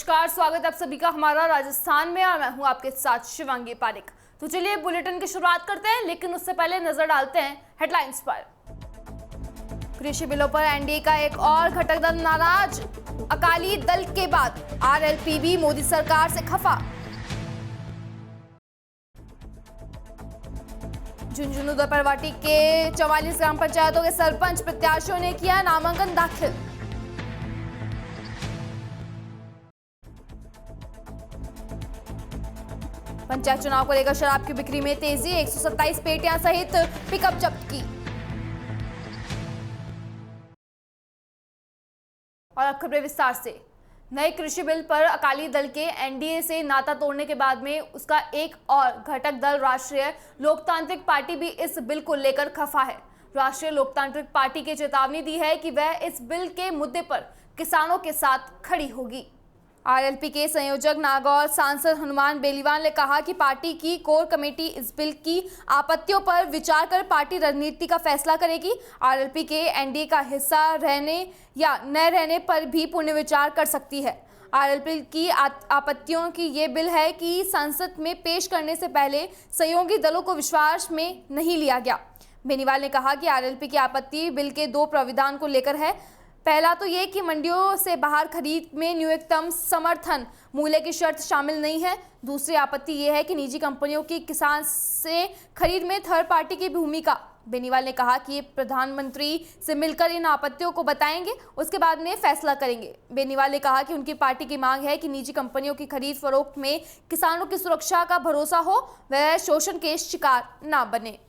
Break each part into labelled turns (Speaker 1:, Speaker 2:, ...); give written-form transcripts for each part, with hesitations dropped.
Speaker 1: नमस्कार, स्वागत है आप सभी का हमारा राजस्थान में और मैं हूं आपके साथ शिवांगी पारिक। तो चलिए बुलेटिन की शुरुआत करते हैं, लेकिन उससे पहले नजर डालते हैं हेडलाइंस पर। कृषि बिलों पर एनडीए का एक और घटक दल नाराज, अकाली दल के बाद आरएलपी भी मोदी सरकार से खफा। झुंझुनू दोपरवाटी के 44 ग्राम पंचायतों के सरपंच प्रत्याशियों ने किया नामांकन दाखिल। पंचायत चुनाव को लेकर शराब की बिक्री में तेजी, 127 पेटियां सहित पिकअप जब्त की। और अब खबरें विस्तार से। नए कृषि बिल पर अकाली दल के एनडीए से नाता तोड़ने के बाद में उसका एक और घटक दल राष्ट्रीय लोकतांत्रिक पार्टी भी इस बिल को लेकर खफा है। राष्ट्रीय लोकतांत्रिक पार्टी की चेतावनी दी है कि वह इस बिल के मुद्दे पर किसानों के साथ खड़ी होगी। आरएलपी के संयोजक नागौर सांसद हनुमान बेलीवाल ने कहा कि पार्टी की कोर कमेटी इस बिल की आपत्तियों पर विचार कर पार्टी रणनीति का फैसला करेगी। आरएलपी के एनडीए का हिस्सा रहने या न रहने पर भी पुनर्विचार कर सकती है। आरएलपी की आपत्तियों की ये बिल है कि संसद में पेश करने से पहले सहयोगी दलों को विश्वास में नहीं लिया गया। बेनीवाल ने कहा कि आरएलपी की आपत्ति बिल के दो प्राविधान को लेकर है। पहला तो ये कि मंडियों से बाहर खरीद में न्यूनतम समर्थन मूल्य की शर्त शामिल नहीं है। दूसरी आपत्ति ये है कि निजी कंपनियों की किसान से खरीद में थर्ड पार्टी की भूमिका। बेनीवाल ने कहा कि ये प्रधानमंत्री से मिलकर इन आपत्तियों को बताएंगे, उसके बाद में फैसला करेंगे। बेनीवाल ने कहा कि उनकी पार्टी की मांग है कि निजी कंपनियों की खरीद फरोख्त में किसानों की सुरक्षा का भरोसा हो, वह शोषण के शिकार ना बने।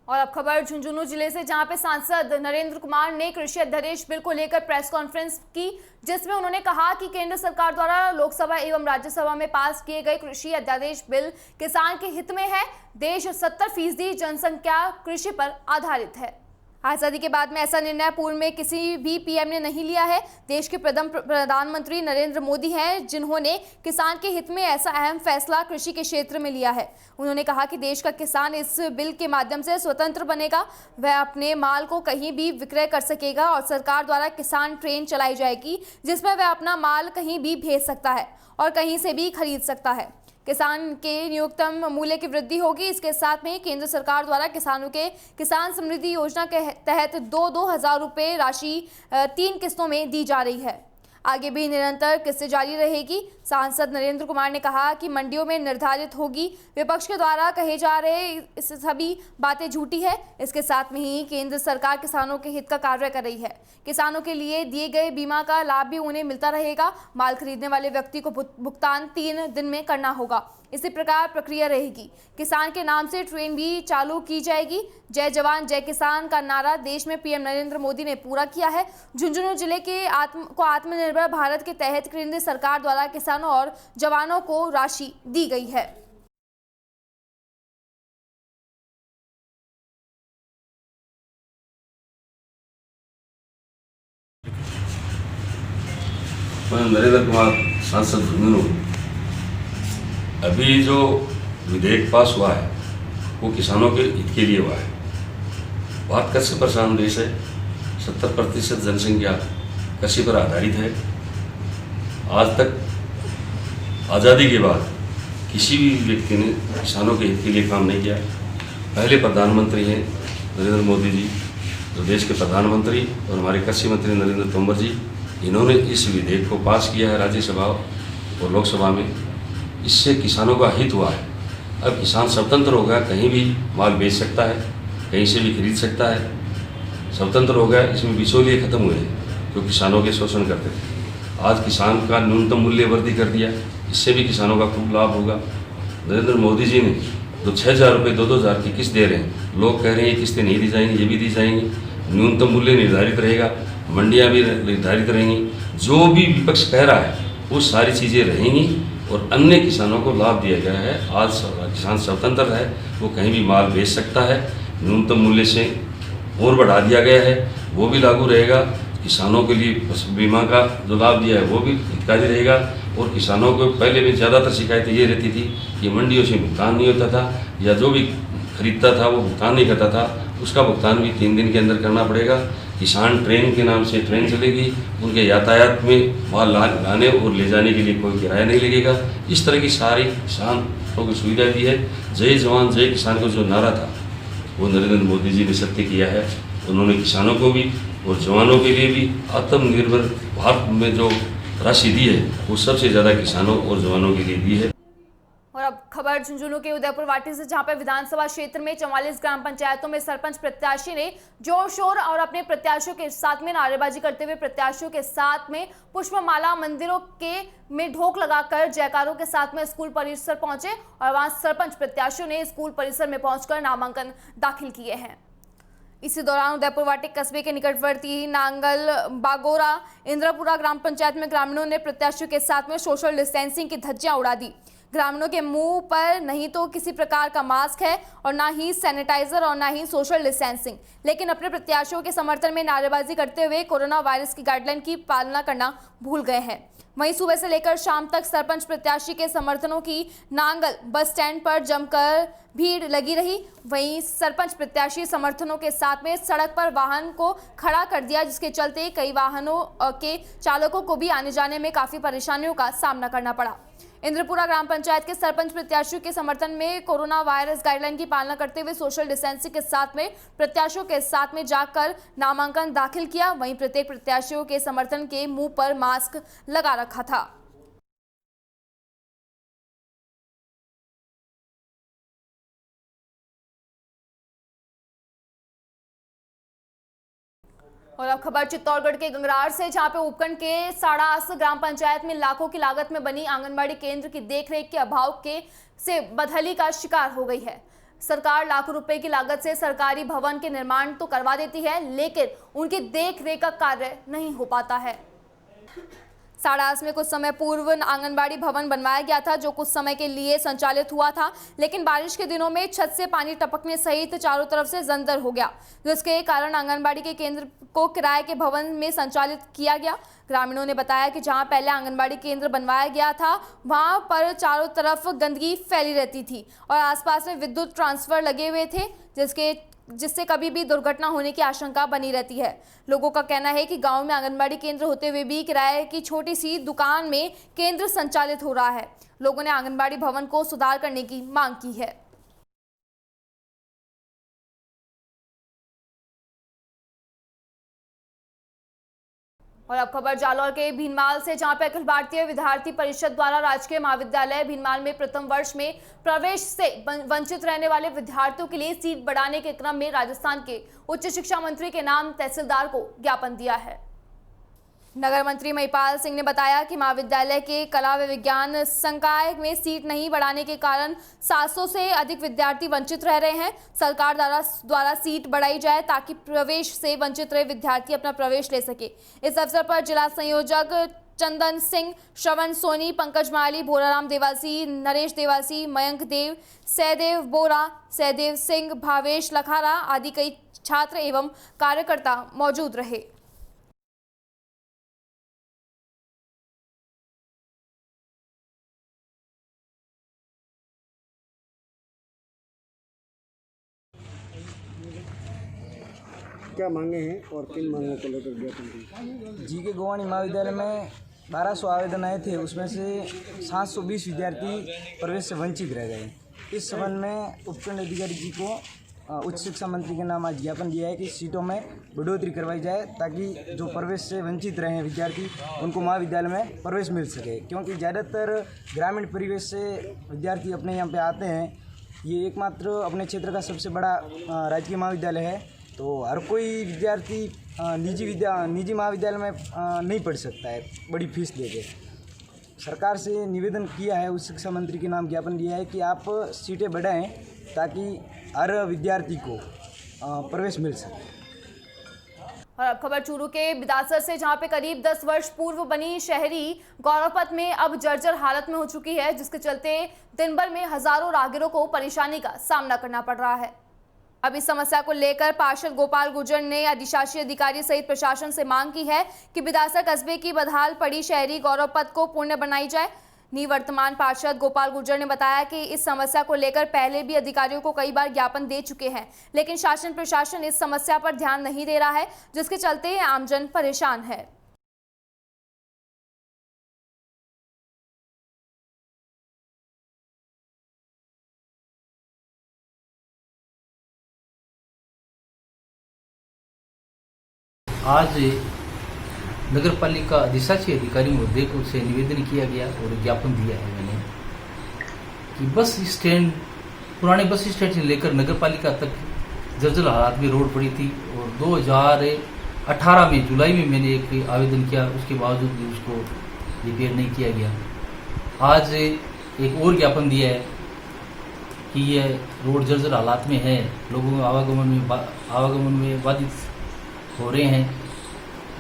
Speaker 1: और अब खबर झुंझुनू जिले से, जहां पे सांसद नरेंद्र कुमार ने कृषि अध्यादेश बिल को लेकर प्रेस कॉन्फ्रेंस की, जिसमें उन्होंने कहा कि केंद्र सरकार द्वारा लोकसभा एवं राज्यसभा में पास किए गए कृषि अध्यादेश बिल किसान के हित में है। देश 70% जनसंख्या कृषि पर आधारित है। आज़ादी के बाद में ऐसा निर्णय पूर्व में किसी भी पीएम ने नहीं लिया है। देश के प्रधानमंत्री नरेंद्र मोदी हैं जिन्होंने किसान के हित में ऐसा अहम फैसला कृषि के क्षेत्र में लिया है। उन्होंने कहा कि देश का किसान इस बिल के माध्यम से स्वतंत्र बनेगा, वह अपने माल को कहीं भी विक्रय कर सकेगा और सरकार द्वारा किसान ट्रेन चलाई जाएगी जिसमें वह अपना माल कहीं भी भेज सकता है और कहीं से भी खरीद सकता है। किसान के न्यूनतम मूल्य की वृद्धि होगी। इसके साथ में केंद्र सरकार द्वारा किसानों के किसान समृद्धि योजना के तहत 2-2 हज़ार रुपये राशि 3 किस्तों में दी जा रही है। आगे भी निरंतर किस्तें जारी रहेगी। सांसद नरेंद्र कुमार ने कहा कि मंडियों में निर्धारित होगी। विपक्ष के द्वारा कहे जा रहे सभी बातें झूठी है। इसके साथ में ही केंद्र सरकार किसानों के हित का कार्य कर रही है। किसानों के लिए दिए गए बीमा का लाभ भी उन्हें मिलता रहेगा। माल खरीदने वाले व्यक्ति को भुगतान 3 दिन में करना होगा। इसी प्रकार प्रक्रिया रहेगी। किसान के नाम से ट्रेन भी चालू की जाएगी। जय जवान जय किसान का नारा देश में पीएम नरेंद्र मोदी ने पूरा किया है। झुंझुनू जिले के आत्मनिर्भर भारत के तहत केंद्र सरकार द्वारा किसानों और जवानों को राशि दी गई है।
Speaker 2: मैं नरेंद्र कुमार, सांसद झुंझुनू। अभी जो विधेयक पास हुआ है वो किसानों के हित के लिए हुआ है। बहुत कृषि प्रधान देश है। 70% जनसंख्या कृषि पर आधारित है। आज तक आज़ादी के बाद किसी भी व्यक्ति ने किसानों के हित के लिए काम नहीं किया। पहले प्रधानमंत्री हैं नरेंद्र मोदी जी, जो देश के प्रधानमंत्री, और हमारे कृषि मंत्री नरेंद्र तोमर जी, इन्होंने इस विधेयक को पास किया है राज्यसभा और लोकसभा में। इससे किसानों का हित हुआ है। अब किसान स्वतंत्र हो गया, कहीं भी माल बेच सकता है, कहीं से भी खरीद सकता है, स्वतंत्र हो गया। इसमें बिचौलिए खत्म हुए हैं जो किसानों के शोषण करते थे। आज किसान का न्यूनतम मूल्य वृद्धि कर दिया, इससे भी किसानों का खूब लाभ होगा। नरेंद्र मोदी जी ने जो 6,000 रुपये 2-2 हज़ार की किस्त दे रहे हैं, लोग कह रहे हैं ये किस्तें नहीं दी जाएंगी, ये भी दी जाएंगी। न्यूनतम मूल्य निर्धारित रहेगा, मंडियाँ भी निर्धारित रहेंगी। जो भी विपक्ष कह रहा है वो सारी चीज़ें रहेंगी और अन्य किसानों को लाभ दिया गया है। आज किसान स्वतंत्र है, वो कहीं भी माल बेच सकता है। न्यूनतम मूल्य से और बढ़ा दिया गया है, वो भी लागू रहेगा। किसानों के लिए फसल बीमा का जो लाभ दिया है वो भी हितकारी रहेगा। और किसानों को पहले में ज़्यादातर शिकायतें ये रहती थी कि मंडियों से भुगतान नहीं होता था, या जो भी खरीदता था वो भुगतान नहीं करता था। उसका भुगतान भी 3 दिन के अंदर करना पड़ेगा। किसान ट्रेन के नाम से ट्रेन चलेगी, उनके यातायात में माल लाने और ले जाने के लिए कोई किराया नहीं लगेगा। इस तरह की सारी किसानों की सुविधा दी है। जय जवान जय किसान का जो नारा था वो नरेंद्र मोदी जी ने सत्य किया है। उन्होंने किसानों को भी और जवानों के लिए भी आत्मनिर्भर भारत में जो राशि दी है वो सबसे ज़्यादा किसानों और जवानों के लिए दी है।
Speaker 1: और अब खबर झुंझुनू के उदयपुर वाटी से, जहां पर विधानसभा क्षेत्र में 44 ग्राम पंचायतों में सरपंच प्रत्याशी ने जोर शोर और अपने प्रत्याशियों के साथ में नारेबाजी करते हुए प्रत्याशियों के साथ में पुष्पमाला मंदिरों के में ढोक लगाकर जयकारों के साथ में स्कूल परिसर पहुंचे और वहां सरपंच प्रत्याशियों ने स्कूल परिसर में पहुंचकर नामांकन दाखिल किए हैं। इसी दौरान उदयपुर वाटिक कस्बे के निकटवर्ती नांगल बागोरा इंद्रपुरा ग्राम पंचायत में ग्रामीणों ने प्रत्याशियों के साथ में सोशल डिस्टेंसिंग की धज्जियां उड़ा दी। ग्रामीणों के मुंह पर नहीं तो किसी प्रकार का मास्क है और ना ही सैनिटाइजर और ना ही सोशल डिस्टेंसिंग, लेकिन अपने प्रत्याशियों के समर्थन में नारेबाजी करते हुए कोरोना वायरस की गाइडलाइन की पालना करना भूल गए हैं। वहीं सुबह से लेकर शाम तक सरपंच प्रत्याशी के समर्थनों की नांगल बस स्टैंड पर जमकर भीड़ लगी रही। वहीं सरपंच प्रत्याशी समर्थनों के साथ में सड़क पर वाहन को खड़ा कर दिया, जिसके चलते कई वाहनों के चालकों को भी आने जाने में काफी परेशानियों का सामना करना पड़ा। इंद्रपुरा ग्राम पंचायत के सरपंच प्रत्याशियों के समर्थन में कोरोना वायरस गाइडलाइन की पालना करते हुए सोशल डिस्टेंसिंग के साथ में प्रत्याशियों के साथ में जाकर नामांकन दाखिल किया। वहीं प्रत्येक प्रत्याशियों के समर्थन के मुंह पर मास्क लगा रखा था। और अब खबर चित्तौड़गढ़ के गंगरार से, जहां पे उपखंड के साड़ास ग्राम पंचायत में लाखों की लागत में बनी आंगनबाड़ी केंद्र की देखरेख के अभाव के से बदहली का शिकार हो गई है। सरकार लाखों रुपए की लागत से सरकारी भवन के निर्माण तो करवा देती है, लेकिन उनकी देखरेख का कार्य नहीं हो पाता है। साड़ास में कुछ समय पूर्व आंगनबाड़ी भवन बनवाया गया था, जो कुछ समय के लिए संचालित हुआ था, लेकिन बारिश के दिनों में छत से पानी टपकने सहित चारों तरफ से जंदर हो गया, जिसके कारण आंगनबाड़ी के केंद्र को किराए के भवन में संचालित किया गया। ग्रामीणों ने बताया कि जहां पहले आंगनबाड़ी केंद्र बनवाया गया था, वहां पर चारों तरफ गंदगी फैली रहती थी और आसपास में विद्युत ट्रांसफर लगे हुए थे, जिससे कभी भी दुर्घटना होने की आशंका बनी रहती है। लोगों का कहना है कि गांव में आंगनबाड़ी केंद्र होते हुए भी किराए की छोटी सी दुकान में केंद्र संचालित हो रहा है। लोगों ने आंगनबाड़ी भवन को सुधार करने की मांग की है। और अब खबर जालौर के भीनमाल से, जहां पे अखिल भारतीय विद्यार्थी परिषद द्वारा राजकीय महाविद्यालय भीनमाल में प्रथम वर्ष में प्रवेश से वंचित रहने वाले विद्यार्थियों के लिए सीट बढ़ाने के क्रम में राजस्थान के उच्च शिक्षा मंत्री के नाम तहसीलदार को ज्ञापन दिया है। नगर मंत्री महिपाल सिंह ने बताया कि महाविद्यालय के कला व विज्ञान संकाय में सीट नहीं बढ़ाने के कारण 700 से अधिक विद्यार्थी वंचित रह रहे हैं। सरकार द्वारा सीट बढ़ाई जाए ताकि प्रवेश से वंचित रहे विद्यार्थी अपना प्रवेश ले सके। इस अवसर पर जिला संयोजक चंदन सिंह, श्रवण सोनी, पंकज माली, भोराराम देवासी, नरेश देवासी, मयंक देव, सहदेव बोरा, सहदेव सिंह, भावेश लखारा आदि कई छात्र एवं कार्यकर्ता मौजूद रहे।
Speaker 3: क्या मांगे हैं और किन मांगों को लेकर ज्ञापन दी?
Speaker 4: जी.के. गोवानी महाविद्यालय में 1200 आवेदन आए थे, उसमें से 720 विद्यार्थी प्रवेश से वंचित रह गए। इस संबंध में उपखंड अधिकारी जी को उच्च शिक्षा मंत्री के नाम आज ज्ञापन दिया है कि सीटों में बढ़ोतरी करवाई जाए ताकि जो प्रवेश से वंचित रहे हैं विद्यार्थी उनको महाविद्यालय में प्रवेश मिल सके, क्योंकि ज़्यादातर ग्रामीण परिवेश से विद्यार्थी अपने यहाँ पे आते हैं। ये एकमात्र अपने क्षेत्र का सबसे बड़ा राजकीय महाविद्यालय है, तो हर कोई विद्यार्थी निजी महाविद्यालय में नहीं पढ़ सकता है बड़ी फीस दे के। सरकार से निवेदन किया है, उच्च शिक्षा मंत्री के नाम ज्ञापन दिया है कि आप सीटें बढ़ाएं ताकि हर विद्यार्थी को प्रवेश मिल सके।
Speaker 1: और अब खबर चूरू के बिदासर से, जहां पे करीब 10 वर्ष पूर्व बनी शहरी गौरवपथ में अब जर्जर हालत में हो चुकी है, जिसके चलते दिन भर में हजारों राहगीरों को परेशानी का सामना करना पड़ रहा है। अब इस समस्या को लेकर पार्षद गोपाल गुर्जर ने अधिशासी अधिकारी सहित प्रशासन से मांग की है कि बिदासर कस्बे की बदहाल पड़ी शहरी गौरव पथ को पूर्ण बनाई जाए। निवर्तमान पार्षद गोपाल गुर्जर ने बताया कि इस समस्या को लेकर पहले भी अधिकारियों को कई बार ज्ञापन दे चुके हैं, लेकिन शासन प्रशासन इस समस्या पर ध्यान नहीं दे रहा है, जिसके चलते आमजन परेशान है।
Speaker 5: आज नगर पालिका अधिशासी अधिकारी महोदय को से निवेदन किया गया और ज्ञापन दिया है मैंने कि बस स्टैंड, पुराने बस स्टैंड से लेकर नगर पालिका तक जर्जर हालात में रोड पड़ी थी और 2018 में जुलाई में मैंने एक आवेदन किया, उसके बावजूद भी उसको रिपेयर नहीं किया गया। आज एक और ज्ञापन दिया है कि यह रोड जर्जर हालात में है, लोगों के आवागमन में बाधित हो रहे हैं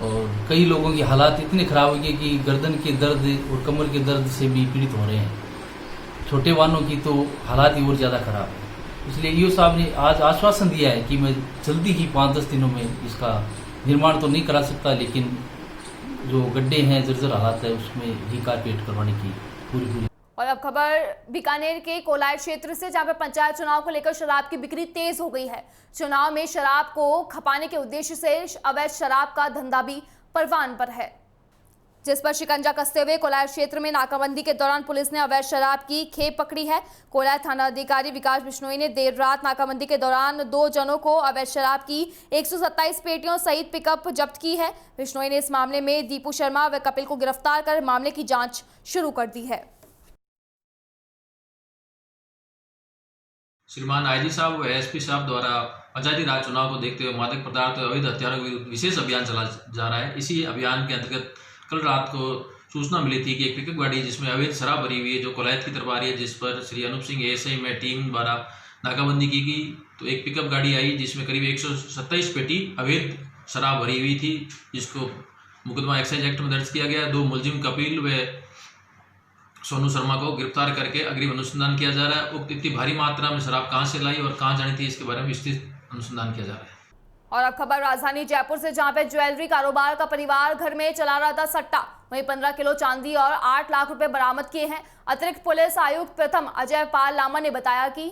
Speaker 5: और कई लोगों की हालात इतने खराब हो गए कि गर्दन के दर्द और कमर के दर्द से भी पीड़ित हो रहे हैं। छोटे वाहनों की तो हालात ही और ज़्यादा खराब है। इसलिए ईओ साहब ने आज आश्वासन दिया है कि मैं जल्दी ही 5-10 दिनों में इसका निर्माण तो नहीं करा सकता, लेकिन जो गड्ढे हैं, जर्जर हालात है, उसमें ही कारपेट करवाने की पूरी।
Speaker 1: और अब खबर बीकानेर के कोलायत क्षेत्र से, जहां पर पंचायत चुनाव को लेकर शराब की बिक्री तेज हो गई है। चुनाव में शराब को खपाने के उद्देश्य से अवैध शराब का धंधा भी परवान पर है, जिस पर शिकंजा कसते हुए कोलायत क्षेत्र में नाकाबंदी के दौरान पुलिस ने अवैध शराब की खेप पकड़ी है। कोलायत थाना अधिकारी विकास बिश्नोई ने देर रात नाकाबंदी के दौरान 2 जनों को अवैध शराब की 127 पेटियों सहित पिकअप जब्त की है। बिश्नोई ने इस मामले में दीपू शर्मा व कपिल को गिरफ्तार कर मामले की जाँच शुरू कर दी है।
Speaker 6: श्रीमान आईजी साहब व एसपी साहब द्वारा पंचायती राज चुनाव को देखते हुए मादक पदार्थ और अवैध हथियारों के विरुद्ध विशेष अभियान चला जा रहा है। इसी अभियान के अंतर्गत कल रात को सूचना मिली थी कि एक पिकअप गाड़ी जिसमें अवैध शराब भरी हुई है, जो कोलायत की तरफ आ रही है, जिस पर श्री अनूप सिंह एएसआई में टीम द्वारा नाकाबंदी की गई। तो एक पिकअप गाड़ी आई जिसमें करीब 127 पेटी अवैध शराब भरी हुई थी, जिसको मुकदमा एक्साइज एक्ट में दर्ज किया गया। 2 मुलजिम कपिल व सोनू शर्मा को गिरफ्तार करके अग्रिम अनुसंधान किया जा रहा है। उक्त इतनी भारी मात्रा में शराब कहां से लाई और कहां जानी थी, इसके बारे में विस्तृत अनुसंधान किया जा रहा है।
Speaker 1: और अब खबर राजधानी जयपुर से, जहां पे ज्वेलरी कारोबार का परिवार घर में चला रहा था सट्टा, वहीं 15 किलो चांदी और 8 लाख रुपए बरामद किए हैं। अतिरिक्त पुलिस आयुक्त प्रथम अजय पाल लामा ने बताया कि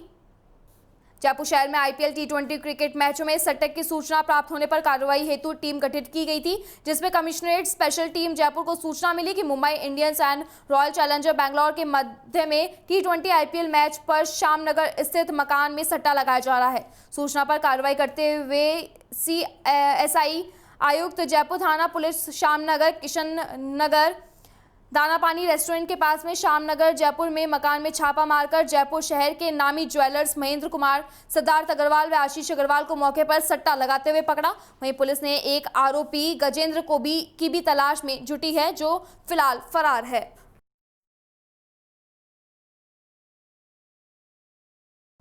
Speaker 1: जयपुर शहर में आईपीएल T20 क्रिकेट मैचों में सट्टे की सूचना प्राप्त होने पर कार्रवाई हेतु टीम गठित की गई थी, जिसमें कमिश्नरेट स्पेशल टीम जयपुर को सूचना मिली कि Mumbai Indians and royal challenger Bangalore के मध्य में T20 आईपीएल मैच पर श्यामनगर स्थित मकान में सट्टा लगाया जा रहा है। सूचना पर कार्रवाई करते हुए CSI आयुक्त जयपुर थाना पुलिस श्यामनगर, किशन नगर, दानापानी रेस्टोरेंट के पास में श्यामनगर जयपुर में मकान में छापा मारकर जयपुर शहर के नामी ज्वेलर्स महेंद्र कुमार, सिद्धार्थ अग्रवाल व आशीष अग्रवाल को मौके पर सट्टा लगाते हुए पकड़ा। वहीं पुलिस ने एक आरोपी गजेंद्र की भी तलाश में जुटी है, जो फिलहाल फरार है।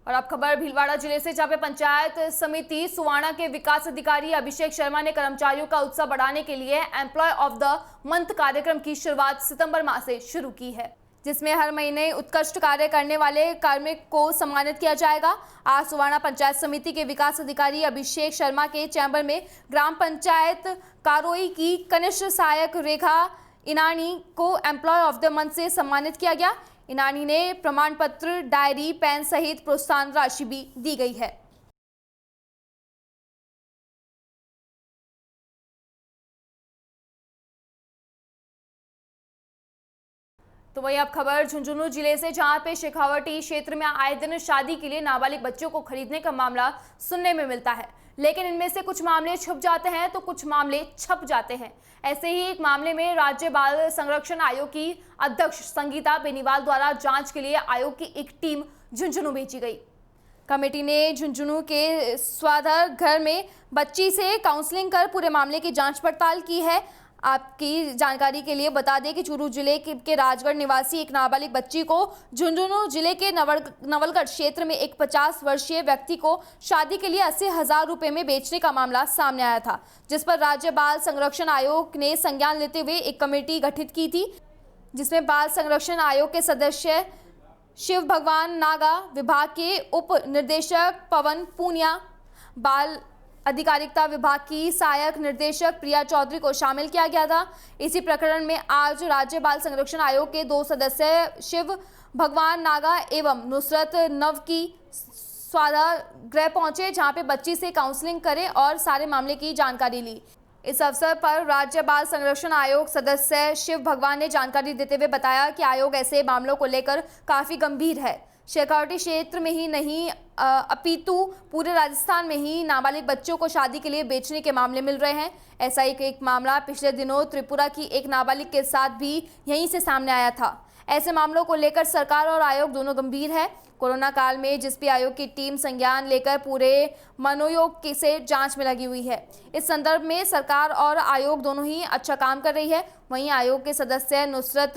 Speaker 1: और अब खबर भीलवाड़ा जिले से, जहां पे पंचायत समिति सुवाना के विकास अधिकारी अभिषेक शर्मा ने कर्मचारियों का उत्साह बढ़ाने के लिए एम्प्लॉय ऑफ द मंथ कार्यक्रम की शुरुआत सितंबर माह से शुरू की है, जिसमें हर महीने उत्कृष्ट कार्य करने वाले कार्मिक को सम्मानित किया जाएगा। आज सुवाना पंचायत समिति के विकास अधिकारी अभिषेक शर्मा के चैम्बर में ग्राम पंचायत कारोई की कनिष्ठ सहायक रेखा इनानी को एम्प्लॉय ऑफ द मंथ से सम्मानित किया गया। इनानी ने प्रमाण पत्र, डायरी, पेन सहित प्रोत्साहन राशि भी दी गई है। तो वही अब खबर झुंझुनू जिले से, जहां पे शेखावटी क्षेत्र में आए दिन शादी के लिए नाबालिग बच्चों को खरीदने का मामला सुनने में मिलता है, लेकिन इनमें से कुछ मामले छुप जाते हैं तो कुछ मामले छप जाते हैं। ऐसे ही एक मामले में राज्य बाल संरक्षण आयोग की अध्यक्ष संगीता बेनीवाल द्वारा जांच के लिए आयोग की एक टीम झुंझुनू भेजी गई। कमेटी ने झुंझुनू के स्वाधर घर में बच्ची से काउंसलिंग कर पूरे मामले की जांच पड़ताल की है। आपकी जानकारी के लिए बता दें कि चूरू जिले के राजगढ़ निवासी एक नाबालिग बच्ची को झुंझुनू जिले के नवलगढ़ क्षेत्र में एक 50 वर्षीय व्यक्ति को शादी के लिए 80,000 रुपए में बेचने का मामला सामने आया था, जिस पर राज्य बाल संरक्षण आयोग ने संज्ञान लेते हुए एक कमेटी गठित की थी, जिसमें बाल संरक्षण आयोग के सदस्य शिव भगवान नागा, विभाग के उप निदेशक पवन पूनिया, बाल अधिकारिता विभाग की सहायक निर्देशक प्रिया चौधरी को शामिल किया गया था। इसी प्रकरण में आज राज्य बाल संरक्षण आयोग के 2 सदस्य शिव भगवान नागा एवं नुसरत नवकी स्वास्थ्य पहुंचे, जहां पे बच्ची से काउंसलिंग करे और सारे मामले की जानकारी ली। इस अवसर पर राज्य बाल संरक्षण आयोग सदस्य शिव भगवान ने जानकारी देते हुए बताया कि आयोग ऐसे मामलों को लेकर काफ़ी गंभीर है। शेखावटी क्षेत्र में ही नहीं अपितु पूरे राजस्थान में ही नाबालिग बच्चों को शादी के लिए बेचने के मामले मिल रहे हैं। ऐसा ही एक मामला पिछले दिनों त्रिपुरा की एक नाबालिग के साथ भी यहीं से सामने आया था। ऐसे मामलों को लेकर सरकार और आयोग दोनों गंभीर है। कोरोना काल में जिस भी आयोग की टीम संज्ञान लेकर पूरे मनोयोग से जांच में लगी हुई है। इस संदर्भ में सरकार और आयोग दोनों ही अच्छा काम कर रही है। वहीं आयोग के सदस्य नुसरत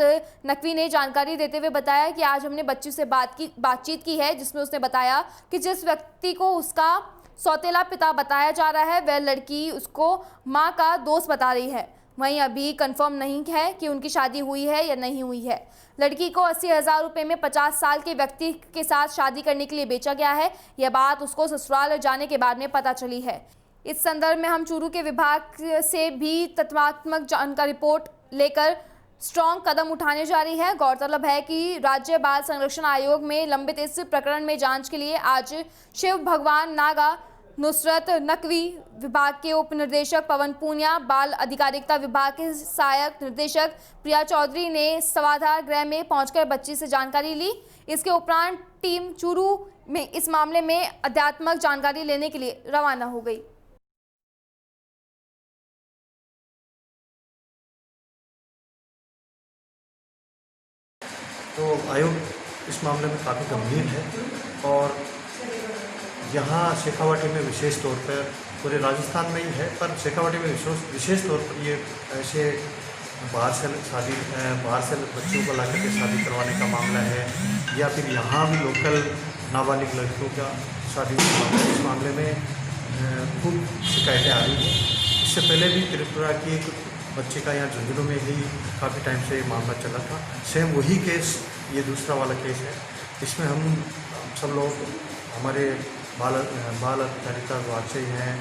Speaker 1: नकवी ने जानकारी देते हुए बताया कि आज हमने बच्ची से बातचीत की है, जिसमें उसने बताया कि जिस व्यक्ति को उसका सौतेला पिता बताया जा रहा है वह लड़की उसको माँ का दोस्त बता रही है। वहीं अभी कंफर्म नहीं है कि उनकी शादी हुई है या नहीं हुई है। लड़की को 80,000 रुपये में 50 साल के व्यक्ति के साथ शादी करने के लिए बेचा गया है। यह बात उसको ससुराल जाने के बाद में पता चली है। इस संदर्भ में हम चूरू के विभाग से भी तथ्यात्मक जानकारी रिपोर्ट लेकर स्ट्रॉन्ग कदम उठाने जा रही है। गौरतलब है कि राज्य बाल संरक्षण आयोग में लंबित इस प्रकरण में जांच के लिए आज शिव भगवान नागा, नुसरत नकवी, विभाग के उप निदेशक पवन पूनिया, बाल अधिकारिता विभाग के सहायक निर्देशक प्रिया चौधरी ने सवाधार गृह में पहुंचकर बच्ची से जानकारी ली। इसके उपरांत टीम चूरू में इस मामले में अध्यात्मक जानकारी लेने के लिए रवाना हो गई।
Speaker 7: तो आयोग इस मामले में काफ़ी गंभीर है और यहाँ शेखावाटी में विशेष तौर पर, पूरे राजस्थान में ही है, पर शेखावाटी में विशेष तौर पर ये ऐसे बाहर से बच्चों को लाकर के शादी करवाने का मामला है, या फिर यहाँ भी लोकल नाबालिग लड़कियों का शादी का मामला। इस मामले में खूब शिकायतें आ रही हैं। इससे पहले भी त्रिपुरा की एक बच्चे का यहाँ झुंझुनू में ही काफ़ी टाइम से मामला चला था। सेम वही केस, ये दूसरा वाला केस है। इसमें हम सब लोग, हमारे बाल अधिकारिता विभाग से हैं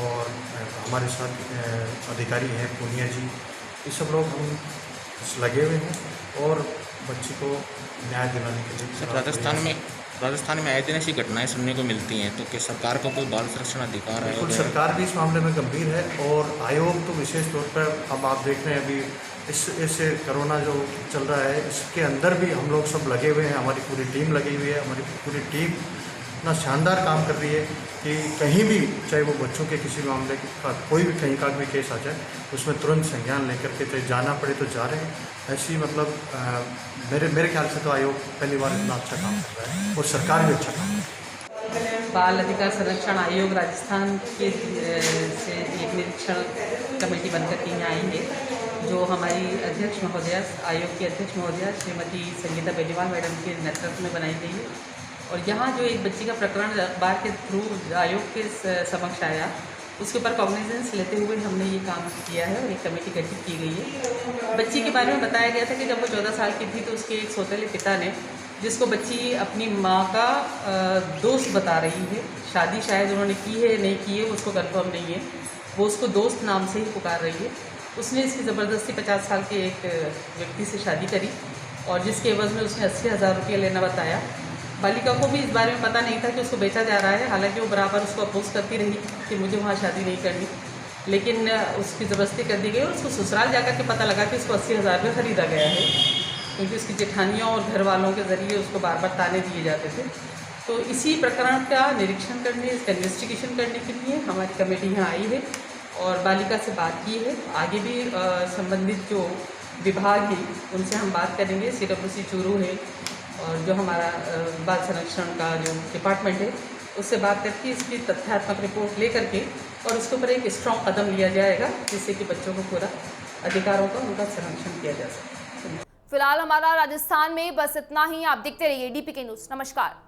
Speaker 7: और हमारे साथ अधिकारी हैं पूनिया जी, ये सब लोग हम लगे हुए हैं और बच्ची को न्याय दिलाने के लिए।
Speaker 8: राजस्थान में आए दिन ऐसी घटनाएं सुनने को मिलती हैं, तो क्या सरकार को कोई बाल संरक्षण अधिकार है?
Speaker 7: बिल्कुल, सरकार भी इस मामले में गंभीर है और आयोग तो विशेष तौर पर। अब आप देख रहे हैं अभी इस कोरोना जो चल रहा है, इसके अंदर भी हम लोग सब लगे हुए हैं। हमारी पूरी टीम लगी हुई है। हमारी पूरी टीम इतना शानदार काम कर रही है कि कहीं भी, चाहे वो बच्चों के किसी मामले का कोई भी कहीं का भी केस आ जाए, उसमें तुरंत संज्ञान लेकर के चाहे जाना पड़े तो जा रहे हैं। ऐसी मतलब मेरे ख्याल से तो आयोग पहली बार इतना अच्छा काम कर रहा है और सरकार भी अच्छा काम कर रही है।
Speaker 9: बाल अधिकार संरक्षण आयोग राजस्थान के से एक निरीक्षण कमेटी बनकर के यहाँ आई है, जो हमारी अध्यक्ष महोदया, आयोग की अध्यक्ष महोदया श्रीमती संगीता बेनीवाल मैडम के नेतृत्व में बनाई गई है। और यहाँ जो एक बच्ची का प्रकरण अखबार के थ्रू आयोग के समक्ष आया, उसके ऊपर कॉग्निजेंस लेते हुए हमने ये काम किया है और एक कमेटी गठित की गई है। बच्ची के बारे में बताया गया था कि जब वो 14 साल की थी तो उसके एक सौतेले पिता ने, जिसको बच्ची अपनी माँ का दोस्त बता रही है, शादी शायद उन्होंने की है नहीं की है उसको कंफर्म नहीं है, वो उसको दोस्त नाम से ही पुकार रही है। उसने इसकी ज़बरदस्ती 50 साल के एक व्यक्ति से शादी करी और जिसके एवज़ में उसने 80,000 रुपये लेना बताया। बालिका को भी इस बारे में पता नहीं था कि उसको बेचा जा रहा है, हालांकि वो बराबर उसको अपोज करती रही कि मुझे वहाँ शादी नहीं करनी, लेकिन उसकी ज़बरदस्ती कर दी गई और उसको ससुराल जाकर के पता लगा कि उसको 80,000 में ख़रीदा गया है, क्योंकि उसकी जेठानियों और घर वालों के ज़रिए उसको बार बार ताने दिए जाते थे। तो इसी प्रकरण का निरीक्षण करने, इसका इन्वेस्टिगेशन करने के लिए हमारी कमेटी यहाँ आई है और बालिका से बात की है। आगे भी संबंधित जो विभाग हैं उनसे हम बात करेंगे। CWC चूरू है और जो हमारा बाल संरक्षण का जो डिपार्टमेंट है उससे बात करके इसकी तथ्यात्मक रिपोर्ट ले करके और उसके ऊपर एक स्ट्रॉन्ग कदम लिया जाएगा, जिससे कि बच्चों को पूरा अधिकारों का उनका संरक्षण किया जा सके।
Speaker 1: फिलहाल हमारा राजस्थान में बस इतना ही। आप देखते रहिए DPK न्यूज़। नमस्कार।